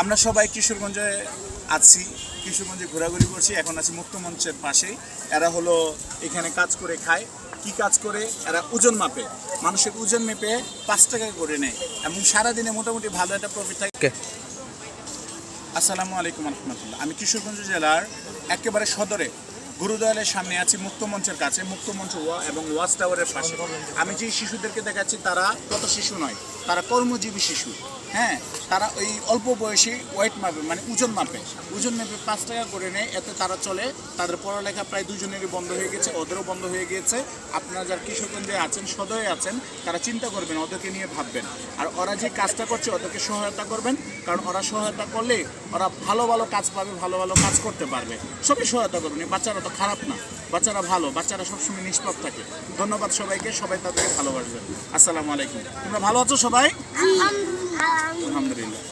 আমরা সবাই কিশোরগঞ্জে আছি, কিশোরগঞ্জে ঘোরাঘুরি করছি। এখন আছি মুক্ত মঞ্চের পাশেই। এরা হলো এখানে কাজ করে খায়। কি কাজ করে? এরা ওজন মাপে, মানুষের ওজন মেপে 5 টাকা করে নেয় এবং সারাদিনে মোটামুটি ভালো একটা প্রফিট থাকে। আসসালামু আলাইকুম রহমতুল্লাহ। আমি কিশোরগঞ্জ জেলার একেবারে সদরে গুরুদয়ালের সামনে আছি, মুক্ত মঞ্চের কাছে, মুক্ত মঞ্চ এবং ওয়াচ টাওয়ারের পাশে। আমি যে শিশুদেরকে দেখাচ্ছি তারা কত শিশু নয়, তারা কর্মজীবী শিশু। হ্যাঁ, তারা ওই অল্প বয়সী ওয়েট মাপে, মানে ওজন মাপে, ওজন মেপে 5 টাকা করে নেয়। এতে তারা চলে। তাদের পড়ালেখা প্রায় দুজনেরই বন্ধ হয়ে গেছে, ওদেরও বন্ধ হয়ে গিয়েছে। আপনারা যারা কিশোরগঞ্জে আছেন, সদরে আছেন, তারা চিন্তা করবেন, ওদেরকে নিয়ে ভাববেন। আর ওরা যে কাজটা করছে ওদেরকে সহায়তা করবেন, কারণ ওরা সহায়তা করলে ওরা ভালো ভালো কাজ পাবে, ভালো ভালো কাজ করতে পারবে। সবই সহায়তা করবেন। এই বাচ্চারা তো খারাপ না, বাচ্চারা ভালো, বাচ্চারা সবসময় নিষ্পাপ থাকে। ধন্যবাদ সবাইকে, সবাই তাদেরকে ভালোবাসবেন। আসসালামু আলাইকুম। তোমরা ভালো আছো সবাই? আলহামদুলিল্লাহ।